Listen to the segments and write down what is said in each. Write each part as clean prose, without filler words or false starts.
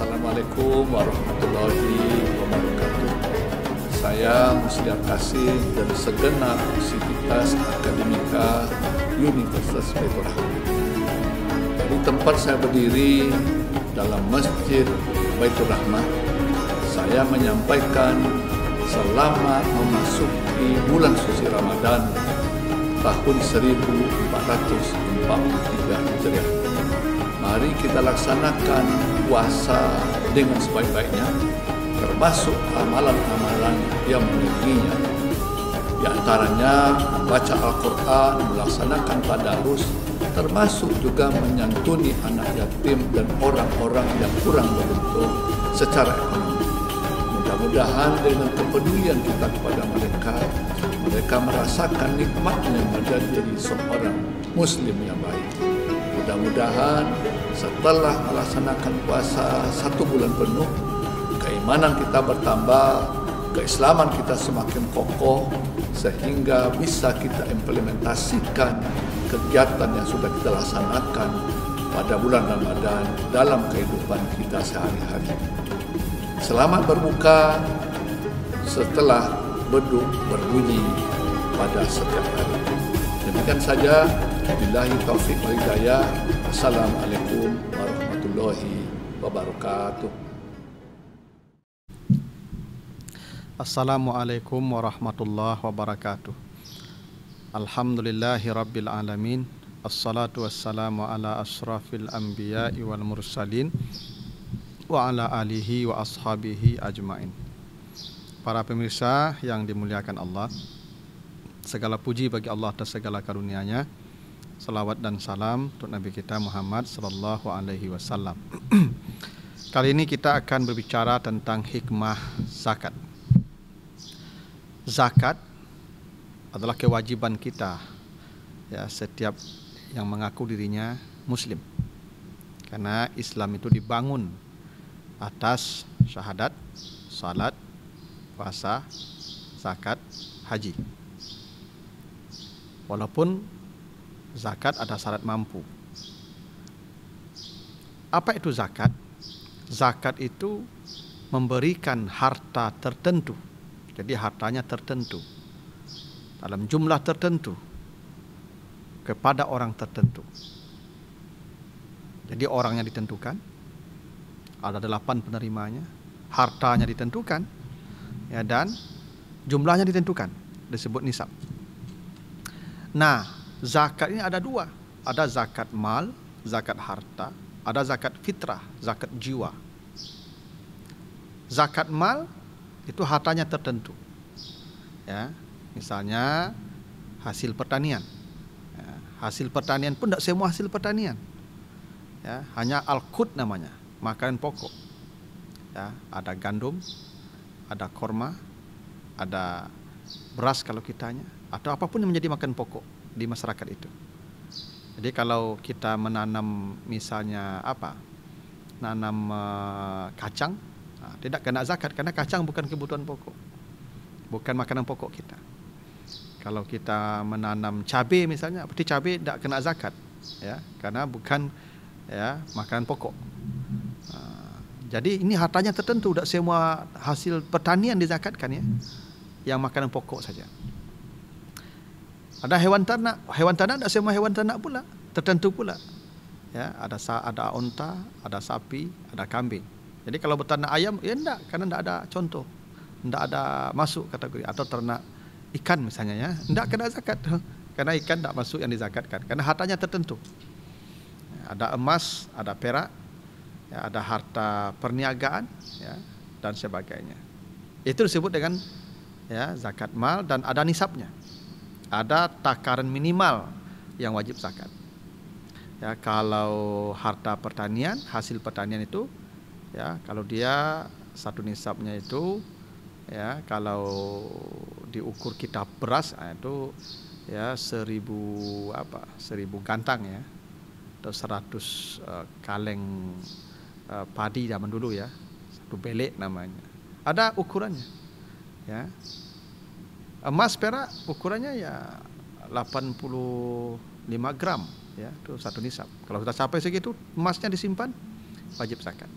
Assalamualaikum warahmatullahi wabarakatuh. Saya Musliar Kasim dari segenap Sivitas Akademika Universitas Baitur Rahmah. Di tempat saya berdiri dalam Masjid Baitur Rahmah, saya menyampaikan selamat memasuki bulan suci Ramadan tahun 1443 Hijriah. Mari kita laksanakan puasa dengan sebaik-baiknya, termasuk amalan-amalan yang mengiringinya. Di antaranya membaca Al-Quran, melaksanakan tadarus, termasuk juga menyantuni anak yatim dan orang-orang yang kurang beruntung secara ekonomi. Mudah-mudahan dengan kepedulian kita kepada mereka, mereka merasakan nikmatnya menjadi seorang Muslim yang baik. Mudah-mudahan setelah melaksanakan puasa 1 bulan penuh, keimanan kita bertambah, keislaman kita semakin kokoh, sehingga bisa kita implementasikan kegiatan yang sudah kita laksanakan pada bulan Ramadan dalam kehidupan kita sehari-hari. Selamat berbuka setelah beduk berbunyi pada setiap hari. Demikian saja. Billahi taufiq wal hidayah. Assalamualaikum warahmatullahi wabarakatuh. Assalamualaikum warahmatullahi wabarakatuh. Alhamdulillahi rabbil alamin. Assalatu wassalamu ala asrafil anbiya'i wal mursalin wa ala alihi wa ashabihi ajmain. Para pemirsa yang dimuliakan Allah, segala puji bagi Allah atas segala karunia-Nya. Salawat dan salam untuk Nabi kita Muhammad sallallahu alaihi wasallam. Kali ini kita akan berbicara tentang hikmah zakat. Zakat adalah kewajiban kita, ya, setiap yang mengaku dirinya Muslim. Karena Islam itu dibangun atas syahadat, salat, puasa, zakat, haji. Walaupun zakat ada syarat mampu. Apa itu zakat? Zakat itu memberikan harta tertentu. Jadi hartanya tertentu dalam jumlah tertentu kepada orang tertentu. Jadi orangnya ditentukan, ada 8 penerimanya, hartanya ditentukan, ya, dan jumlahnya ditentukan, disebut nisab. Nah, zakat ini ada 2, ada zakat mal, zakat harta, ada zakat fitrah, zakat jiwa. Zakat mal itu hartanya tertentu, ya, misalnya hasil pertanian, ya, hasil pertanian pun tidak semua hasil pertanian, ya, hanya al-qut namanya, makanan pokok, ya, ada gandum, ada korma, ada beras kalau kitanya, atau apapun yang menjadi makan pokok di masyarakat itu. Jadi kalau kita menanam misalnya nanam kacang, tidak kena zakat karena kacang bukan kebutuhan pokok, bukan makanan pokok kita. Kalau kita menanam cabai misalnya, berarti cabai tidak kena zakat, ya, karena bukan, ya, makanan pokok. Jadi ini hartanya tertentu, tidak semua hasil pertanian dizakatkan, ya, yang makanan pokok saja. Ada hewan ternak tidak semua hewan ternak pula, tertentu pula. Ya, ada unta, ada sapi, ada kambing. Jadi kalau berternak ayam, ya enggak, karena enggak ada contoh. Enggak ada masuk kategori. Atau ternak ikan misalnya, ya, enggak kena zakat. Karena ikan enggak masuk yang dizakatkan, karena hartanya tertentu. Ada emas, ada perak, ya, ada harta perniagaan, ya, dan sebagainya. Itu disebut dengan, ya, zakat mal, dan ada nisabnya. Ada takaran minimal yang wajib zakat. Ya, kalau harta pertanian, hasil pertanian itu, ya, kalau dia satu nisabnya itu, ya, kalau diukur kitab beras, itu, ya, 1000 gantang, ya, atau 100 kaleng padi zaman dulu, ya, 1 belek namanya. Ada ukurannya, ya. Emas perak ukurannya, ya, 85 gram, ya, itu 1 nisab. Kalau sudah sampai segitu, emasnya disimpan, wajib zakat.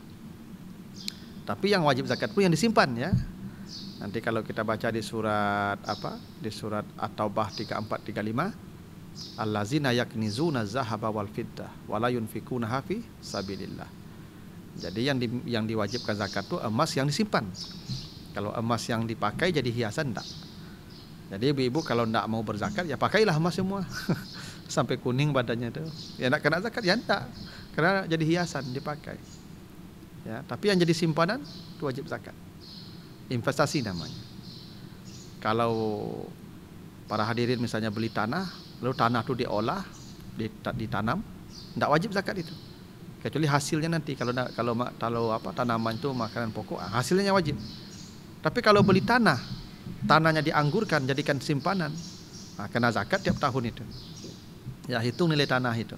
Tapi yang wajib zakat pun yang disimpan ya. Nanti kalau kita baca di surat apa? Di surat At-Taubah 34 35, allazina yaknizuna zahaba wal fiddah wala yunfikunaha fi sabilillah. Jadi yang diwajibkan zakat itu emas yang disimpan. Kalau emas yang dipakai jadi hiasan enggak. Jadi ibu-ibu kalau enggak mau berzakat ya pakailah emas semua. Sampai kuning badannya itu. Ya enggak kena zakat ya enggak. Karena jadi hiasan dipakai. Ya, tapi yang jadi simpanan itu wajib zakat. Investasi namanya. Kalau para hadirin misalnya beli tanah, lalu tanah itu diolah, ditanam, enggak wajib zakat itu. Kecuali hasilnya nanti kalau tanaman itu makanan pokok, hasilnya wajib. Tapi kalau beli tanahnya dianggurkan jadikan simpanan, kena zakat tiap tahun itu. Ya hitung nilai tanah itu.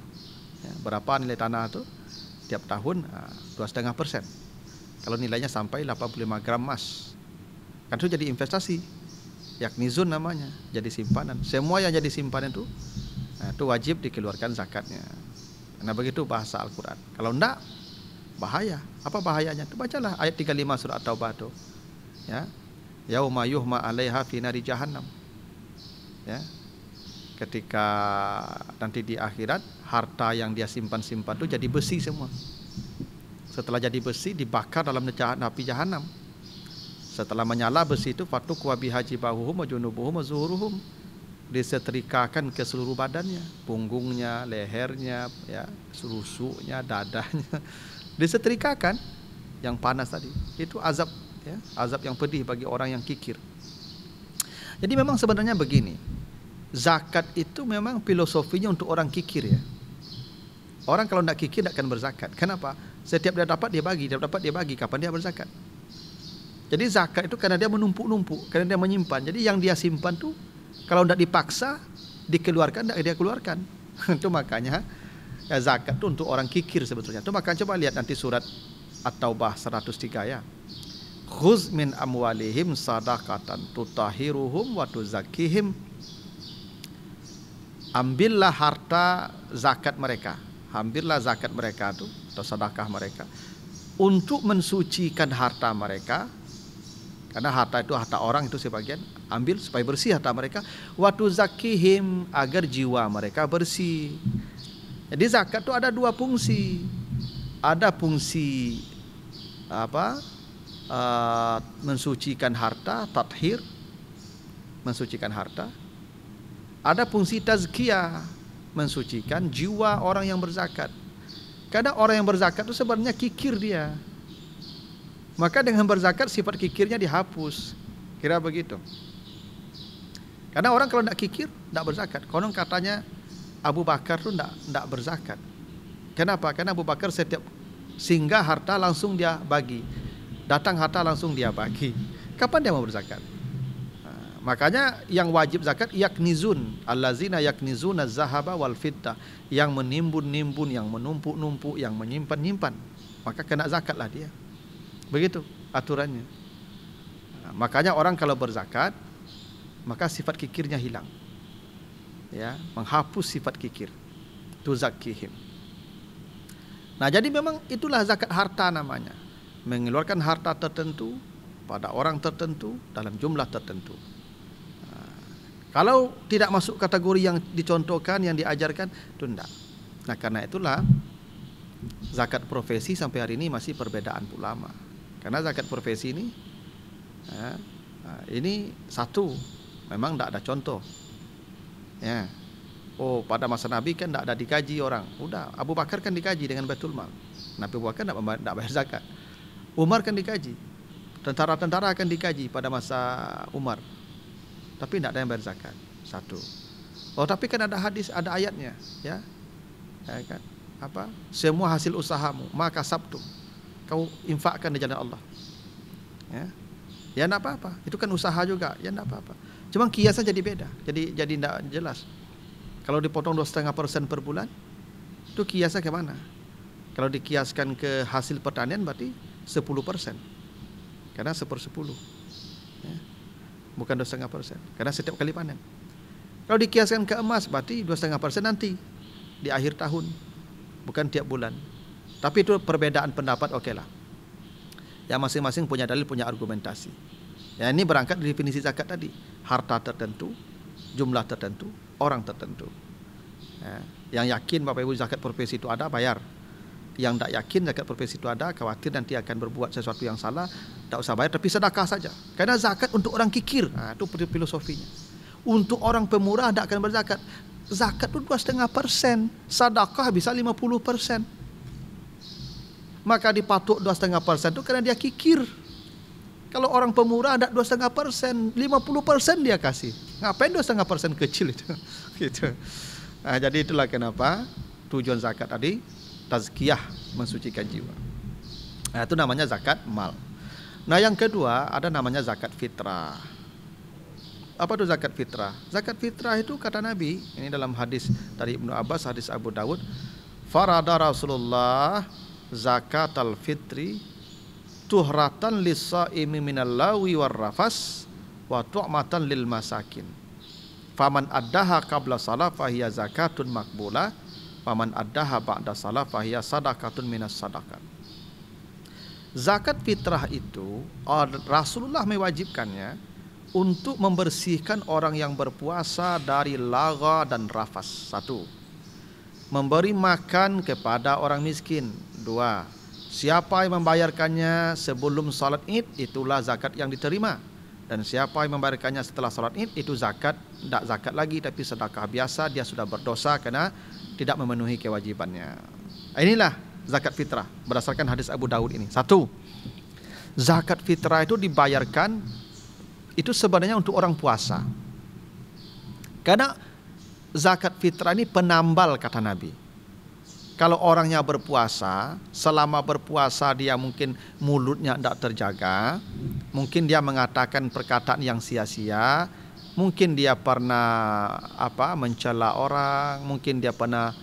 Ya, berapa nilai tanah itu tiap tahun 2,5%. Kalau nilainya sampai 85 gram emas, kan itu jadi investasi. Yaknizun namanya, jadi simpanan. Semua yang jadi simpanan itu wajib dikeluarkan zakatnya. Nah begitu bahasa Al-Quran. Kalau enggak, bahaya. Apa bahayanya? Itu bacalah ayat 35 surah At-Taubah itu. Ya, yauma yuhma 'alaiha fi nari jahannam. Ya, ketika nanti di akhirat harta yang dia simpan-simpan itu jadi besi semua. Setelah jadi besi dibakar dalam api jahanam. Setelah menyala besi itu fatukwa biha jibahuhum wa junubuhum wa zuhuruhum, disetrikakan ke seluruh badannya, punggungnya, lehernya, ya, rusuknya, dadanya, disetrikakan yang panas tadi. Itu azab, ya, azab yang pedih bagi orang yang kikir. Jadi memang sebenarnya begini, zakat itu memang filosofinya untuk orang kikir ya. Orang kalau tidak kikir tidak akan berzakat. Kenapa? Setiap dia dapat dia bagi, setiap dapat dia bagi. Kapan dia berzakat? Jadi zakat itu karena dia menumpuk-numpuk, karena dia menyimpan. Jadi yang dia simpan tuh kalau tidak dipaksa dikeluarkan, tidak dia keluarkan. Itu makanya ya, zakat itu untuk orang kikir sebetulnya. Itu makanya coba lihat nanti surat At-Taubah 103 ya. Khuz min amwalihim sadaqatan tutahiruhum wa tuzakkihim. Ambillah harta zakat mereka. Ambillah zakat mereka itu atau sedekah mereka untuk mensucikan harta mereka. Karena harta itu harta orang itu sebagian, ambil supaya bersih harta mereka. Wa tuzakkihim, agar jiwa mereka bersih. Jadi zakat itu ada dua fungsi. Ada fungsi mensucikan harta, tathir, mensucikan harta. Ada fungsi tazkiyah, mensucikan jiwa orang yang berzakat. Karena orang yang berzakat itu sebenarnya kikir dia. Maka dengan berzakat sifat kikirnya dihapus. Kira begitu. Karena orang kalau tidak kikir, tidak berzakat. Konon katanya Abu Bakar itu tidak berzakat. Kenapa? Karena Abu Bakar setiap singgah harta langsung dia bagi. Datang harta langsung dia bagi. Kapan dia mau berzakat? Makanya yang wajib zakat yaknizun, allazina yaknizuna zahaba wal fiddah, yang menimbun-nimbun, yang menumpuk-numpuk, yang menyimpan-nyimpan, maka kena zakatlah dia. Begitu aturannya. Makanya orang kalau berzakat, maka sifat kikirnya hilang. Ya, menghapus sifat kikir. Tuzakkihim. Nah, jadi memang itulah zakat harta namanya. Mengeluarkan harta tertentu pada orang tertentu dalam jumlah tertentu. Kalau tidak masuk kategori yang dicontohkan, yang diajarkan, itu tidak. Nah karena itulah zakat profesi sampai hari ini masih perbedaan ulama. Karena zakat profesi ini satu, memang tidak ada contoh. Ya. Oh pada masa Nabi kan tidak ada dikaji orang. Udah Abu Bakar kan dikaji dengan Baitul Mal. Nabi Abu Bakar tidak bayar zakat. Umar kan dikaji. Tentara-tentara akan dikaji pada masa Umar. Tapi tidak ada yang bayar zakat. Satu. Oh tapi kan ada hadis, ada ayatnya, ya, kan? Apa? Semua hasil usahamu, maka sabtu, kau infakkan di jalan Allah. Ya tidak apa-apa. Itu kan usaha juga, ya tidak apa-apa. Cuma kiasnya jadi beda, jadi tidak jelas. Kalau dipotong 2,5% per bulan, itu kiasnya ke mana? Kalau dikiaskan ke hasil pertanian berarti 10%, karena 1/10. Ya. Bukan 2,5%, karena setiap kali panen. Kalau dikiaskan ke emas berarti 2,5% nanti di akhir tahun, bukan tiap bulan. Tapi itu perbedaan pendapat, oke lah. Ya, masing-masing punya dalil, punya argumentasi. Ya, ini berangkat dari definisi zakat tadi. Harta tertentu, jumlah tertentu, orang tertentu. Ya, yang yakin Bapak Ibu zakat profesi itu ada, bayar. Yang tak yakin zakat profesi itu ada, khawatir nanti akan berbuat sesuatu yang salah, tak usah bayar, tapi sedekah saja. Karena zakat untuk orang kikir. Nah, itu filosofinya. Untuk orang pemurah tak akan berzakat. Zakat itu 2,5%, sedekah bisa 50%. Maka dipatuk 2,5% itu karena dia kikir. Kalau orang pemurah ada 2,5%, 50% dia kasih. Ngapain 2,5% kecil itu? Gitu. Nah, jadi itulah kenapa tujuan zakat tadi tazkiyah, mensucikan jiwa. Nah, itu namanya zakat mal. Nah, yang kedua ada namanya zakat fitrah. Apa itu zakat fitrah? Zakat fitrah itu kata Nabi, ini dalam hadis dari Ibnu Abbas, hadis Abu Dawud, farada Rasulullah zakatal fitri tuhratan lis-shaimi minal lawi war rafas wa tu'matan lil masakin. Faman addaha qabla shalah fahiya zakatun maqbulah, faman addaha ba'da shalah fahiya sadaqatun minas sadaqat. Zakat fitrah itu Rasulullah mewajibkannya untuk membersihkan orang yang berpuasa dari lagha dan rafas. 1. Memberi makan kepada orang miskin. 2. Siapa yang membayarkannya sebelum salat Id, itulah zakat yang diterima. Dan siapa yang membayarkannya setelah salat Id, itu zakat, tidak zakat lagi tapi sedekah biasa, dia sudah berdosa karena tidak memenuhi kewajibannya. Inilah zakat fitrah berdasarkan hadis Abu Dawud ini. 1. Zakat fitrah itu dibayarkan itu sebenarnya untuk orang puasa. Karena zakat fitrah ini penambal kata Nabi. Kalau orangnya berpuasa, selama berpuasa dia mungkin mulutnya tidak terjaga, mungkin dia mengatakan perkataan yang sia-sia, mungkin dia pernah mencela orang, mungkin dia pernah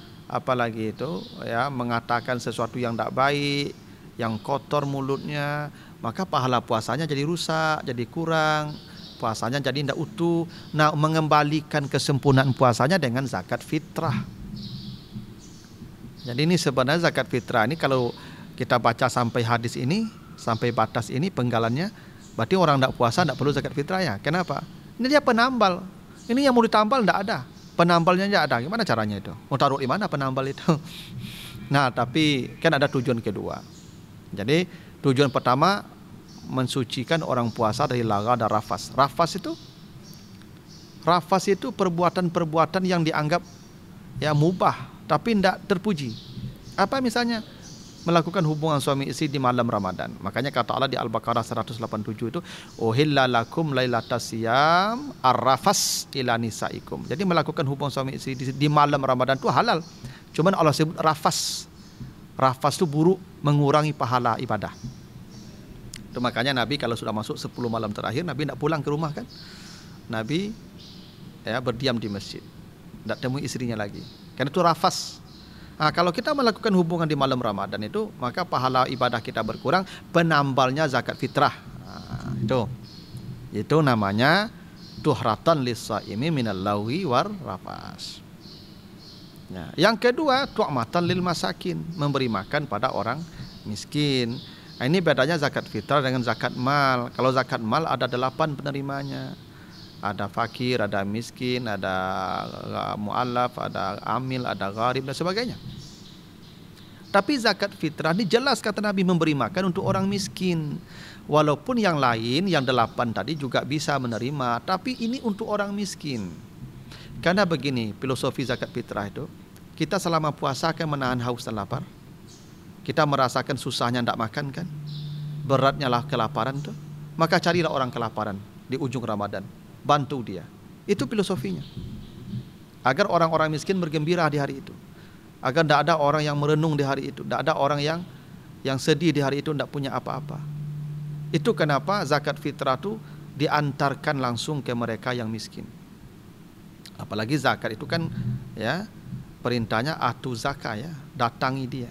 mengatakan sesuatu yang tidak baik, yang kotor mulutnya, maka pahala puasanya jadi rusak, jadi kurang, puasanya jadi tidak utuh. Nah, mengembalikan kesempurnaan puasanya dengan zakat fitrah. Jadi ini sebenarnya zakat fitrah ini kalau kita baca sampai hadis ini, sampai batas ini penggalannya, berarti orang tidak puasa tidak perlu zakat fitrah ya. Kenapa? Ini dia penambal. Ini yang mau ditambal tidak ada. Penambalnya tidak ada. Gimana caranya itu? Mau taruh di mana penambal itu? Nah, tapi kan ada tujuan kedua. Jadi tujuan pertama mensucikan orang puasa dari lagha dan rafas. Rafas itu perbuatan-perbuatan yang dianggap ya mubah tapi tidak terpuji. Apa misalnya? Melakukan hubungan suami istri di malam Ramadan. Makanya kata Allah di Al-Baqarah 187 itu, uhilla lakum lailatas siyam ar-rafas ila nisaikum. Jadi melakukan hubungan suami istri di malam Ramadan itu halal. Cuman Allah sebut rafas. Rafas itu buruk, mengurangi pahala ibadah. Itu makanya Nabi kalau sudah masuk 10 malam terakhir, Nabi tidak pulang ke rumah kan. Nabi berdiam di masjid. Tidak temui istrinya lagi. Karena itu rafas. Nah, kalau kita melakukan hubungan di malam Ramadan itu, maka pahala ibadah kita berkurang, penambalnya zakat fitrah. Nah, itu namanya tuhratan lis-shaimi minal lawi war rafas. Nah, yang kedua, tu'matan lil masakin, memberi makan pada orang miskin. Nah, ini bedanya zakat fitrah dengan zakat mal. Kalau zakat mal ada 8 penerimanya. Ada fakir, ada miskin, ada mu'allaf, ada amil, ada gharib dan sebagainya. Tapi zakat fitrah ini jelas kata Nabi memberi makan untuk orang miskin. Walaupun yang lain, yang 8 tadi juga bisa menerima, tapi ini untuk orang miskin. Karena begini, filosofi zakat fitrah itu, kita selama puasa akan menahan haus dan lapar. Kita merasakan susahnya tidak makan kan, beratnya lah kelaparan tuh. Maka carilah orang kelaparan di ujung Ramadan, bantu dia. Itu filosofinya. Agar orang-orang miskin bergembira di hari itu. Agar tidak ada orang yang merenung di hari itu. Tidak ada orang yang sedih di hari itu, tidak punya apa-apa. Itu kenapa zakat fitrah itu diantarkan langsung ke mereka yang miskin. Apalagi zakat itu kan ya perintahnya atu zakat ya, datangi dia.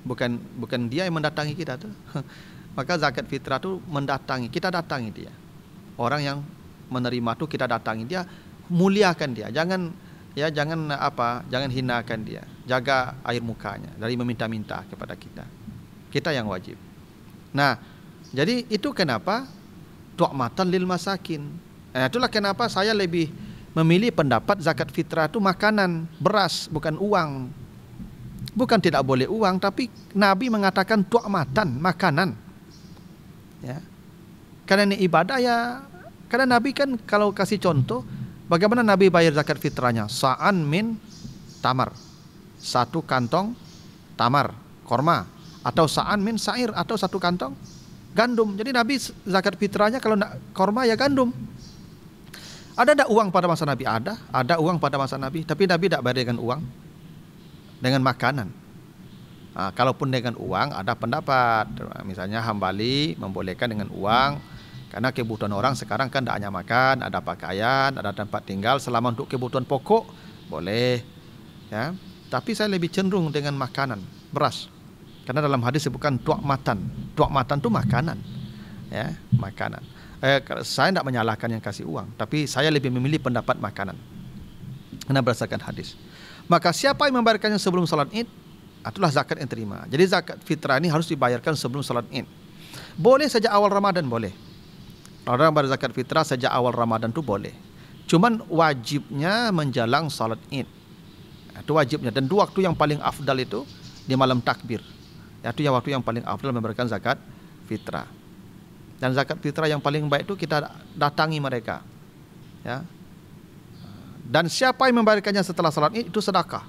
Bukan dia yang mendatangi kita tuh. Maka zakat fitrah itu mendatangi, kita datangi dia. Orang yang menerima itu kita datangi dia, muliakan dia, jangan hinakan dia, jaga air mukanya dari meminta-minta kepada kita yang wajib. Nah, Jadi itu kenapa tu'matan lil masakin. Itulah kenapa saya lebih memilih pendapat zakat fitrah itu makanan, beras, bukan uang. Bukan tidak boleh uang, tapi Nabi mengatakan tu'matan, makanan. Ya. Karena ini ibadah ya, karena Nabi kan kalau kasih contoh, bagaimana Nabi bayar zakat fitrahnya? Sa'an min tamar. 1 kantong tamar, korma. Atau sa'an min sa'ir, atau 1 kantong gandum. Jadi Nabi zakat fitrahnya kalau korma ya gandum. Ada tidak uang pada masa Nabi? Ada uang pada masa Nabi, tapi Nabi tidak bayar dengan uang, dengan makanan. Nah, kalaupun dengan uang ada pendapat, misalnya Hambali membolehkan dengan uang, karena kebutuhan orang sekarang kan tidak hanya makan, ada pakaian, ada tempat tinggal, selama untuk kebutuhan pokok boleh, ya. Tapi saya lebih cenderung dengan makanan, beras, karena dalam hadis sebutkan tu'matan itu makanan, ya, makanan. Saya tidak menyalahkan yang kasih uang, tapi saya lebih memilih pendapat makanan karena berdasarkan hadis. Maka siapa yang membayarkannya sebelum salat Id, itulah zakat yang terima. Jadi zakat fitrah ini harus dibayarkan sebelum salat Id. Boleh sejak awal Ramadan, boleh. Orang bayar zakat fitrah sejak awal Ramadan itu boleh. Cuman wajibnya menjelang salat Id. Itu wajibnya, dan dua waktu yang paling afdal itu di malam takbir. Itu yang waktu yang paling afdal memberikan zakat fitrah. Dan zakat fitrah yang paling baik itu kita datangi mereka, ya. Dan siapa yang membayarkannya setelah salat Id itu sedekah.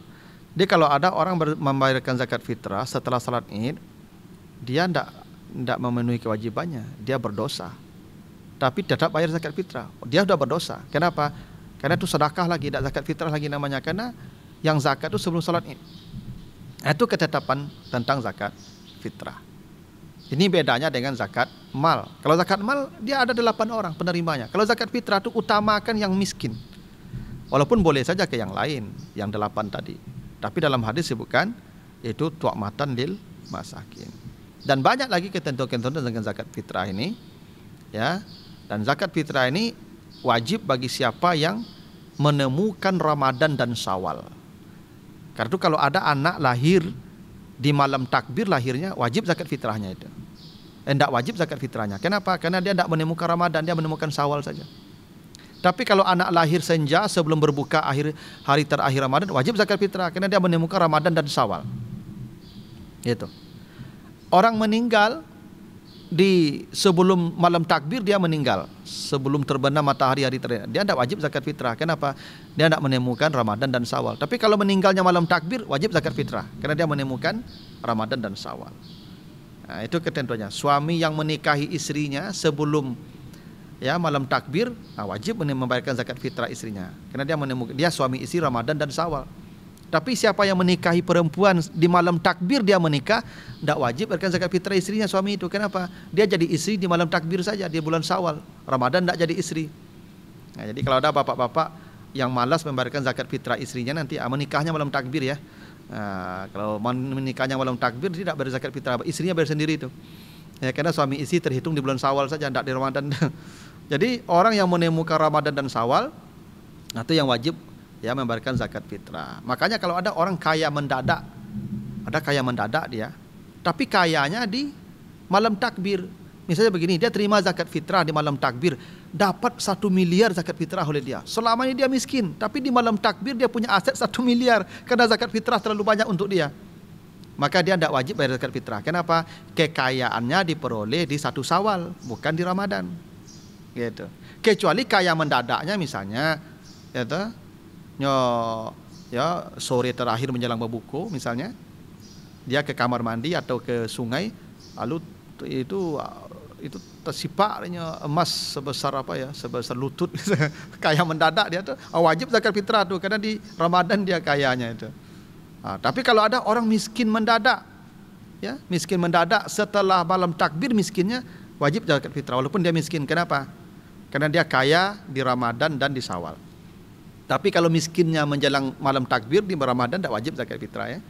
Jadi kalau ada orang membayarkan zakat fitrah setelah salat Id, dia tidak memenuhi kewajibannya, dia berdosa. Tapi tetap bayar zakat fitrah, dia sudah berdosa. Kenapa? Karena itu sedekah lagi, tidak zakat fitrah lagi namanya, karena yang zakat itu sebelum salat Id. Itu ketetapan tentang zakat fitrah. Ini bedanya dengan zakat mal. Kalau zakat mal dia ada 8 orang penerimanya. Kalau zakat fitrah itu utamakan yang miskin. Walaupun boleh saja ke yang lain, yang 8 tadi. Tapi dalam hadis sebutkan itu tu'matan lil masakin. Dan banyak lagi ketentuan-ketentuan dengan zakat fitrah ini, ya. Dan zakat fitrah ini wajib bagi siapa yang menemukan Ramadan dan Syawal. Karena itu kalau ada anak lahir di malam takbir lahirnya, wajib zakat fitrahnya itu. Tidak wajib zakat fitrahnya. Kenapa? Karena dia tidak menemukan Ramadan, dia menemukan Syawal saja. Tapi kalau anak lahir senja sebelum berbuka hari terakhir Ramadan, wajib zakat fitrah karena dia menemukan Ramadan dan Syawal. Gitu. Orang meninggal di sebelum malam takbir, dia meninggal sebelum terbenam matahari hari terakhir, dia tidak wajib zakat fitrah. Kenapa? Dia tidak menemukan Ramadan dan Syawal. Tapi kalau meninggalnya malam takbir, wajib zakat fitrah karena dia menemukan Ramadan dan Syawal. Nah, itu ketentuannya. Suami yang menikahi istrinya sebelum malam takbir, wajib membayarkan zakat fitrah istrinya karena dia menemukan, dia suami istri Ramadan dan Syawal. Tapi siapa yang menikahi perempuan di malam takbir dia menikah, tidak wajib bayarkan zakat fitrah istrinya, suami itu. Kenapa? Dia jadi istri di malam takbir saja, di bulan Syawal. Ramadan tidak jadi istri. Nah, jadi kalau ada bapak-bapak yang malas membayarkan zakat fitrah istrinya, nanti menikahnya malam takbir ya. Nah, kalau menikahnya malam takbir tidak bayar zakat fitrah, istrinya bayar sendiri itu. Ya, karena suami istri terhitung di bulan Syawal saja, tidak di Ramadan. Jadi orang yang menemukan Ramadan dan Syawal, itu yang wajib membayarkan zakat fitrah. Makanya kalau ada orang kaya mendadak, ada kaya mendadak dia, tapi kayanya di malam takbir. Misalnya begini, dia terima zakat fitrah di malam takbir, dapat 1 miliar zakat fitrah oleh dia. Selama ini dia miskin, tapi di malam takbir dia punya aset 1 miliar karena zakat fitrah terlalu banyak untuk dia. Maka dia tidak wajib bayar zakat fitrah. Kenapa? Kekayaannya diperoleh di 1 Syawal, bukan di Ramadan. Gitu. Kecuali kaya mendadaknya misalnya, gitu, sore terakhir menjelang berbuka misalnya, dia ke kamar mandi atau ke sungai, lalu itu tersipaknya emas sebesar sebesar lutut. Kaya mendadak dia tuh wajib zakat fitrah tuh karena di Ramadan dia kayanya itu. Tapi kalau ada orang miskin mendadak, miskin mendadak setelah malam takbir miskinnya, wajib zakat fitrah walaupun dia miskin. Kenapa? Karena dia kaya di Ramadan dan di Syawal. Tapi kalau miskinnya menjelang malam takbir di Ramadan, tidak wajib zakat fitrah ya.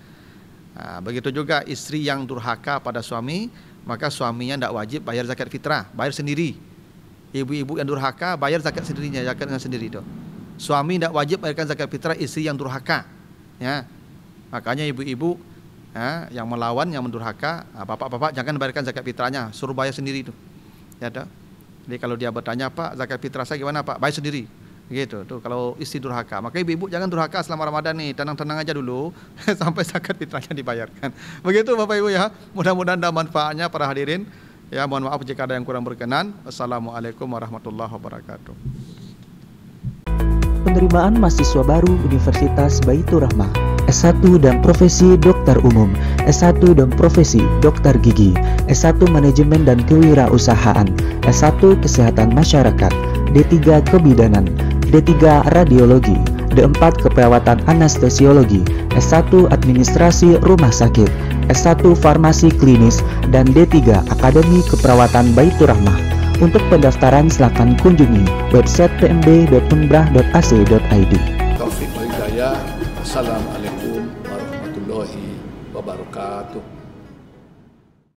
Begitu juga istri yang durhaka pada suami, maka suaminya tidak wajib bayar zakat fitrah, bayar sendiri. Ibu-ibu yang durhaka bayar zakat sendirinya, zakatnya sendiri itu. Suami tidak wajib bayarkan zakat fitrah istri yang durhaka. Ya. Makanya ibu-ibu yang melawan, yang mendurhaka, bapak-bapak jangan bayarkan zakat fitrahnya, suruh bayar sendiri itu. Ya toh. Jadi kalau dia bertanya, Pak, zakat fitrah saya gimana, Pak? Bayar sendiri. Gitu tuh kalau istri durhaka. Maka ibu-ibu jangan durhaka selama Ramadan nih, tenang-tenang aja dulu sampai zakat fitrahnya dibayarkan. Begitu Bapak Ibu ya. Mudah-mudahan ada manfaatnya para hadirin. Ya, mohon maaf jika ada yang kurang berkenan. Wassalamualaikum warahmatullahi wabarakatuh. Penerimaan mahasiswa baru Universitas Baitur Rahmah, S1 dan Profesi Dokter Umum, S1 dan Profesi Dokter Gigi, S1 Manajemen dan Kewirausahaan, S1 Kesehatan Masyarakat, D3 Kebidanan, D3 Radiologi, D4 Keperawatan Anestesiologi, S1 Administrasi Rumah Sakit, S1 Farmasi Klinis, dan D3 Akademi Keperawatan Baitur Rahmah. Untuk pendaftaran silakan kunjungi website pmb.unbrah.ac.id. Taufik Hidayah. Assalamualaikum warahmatullahi wabarakatuh.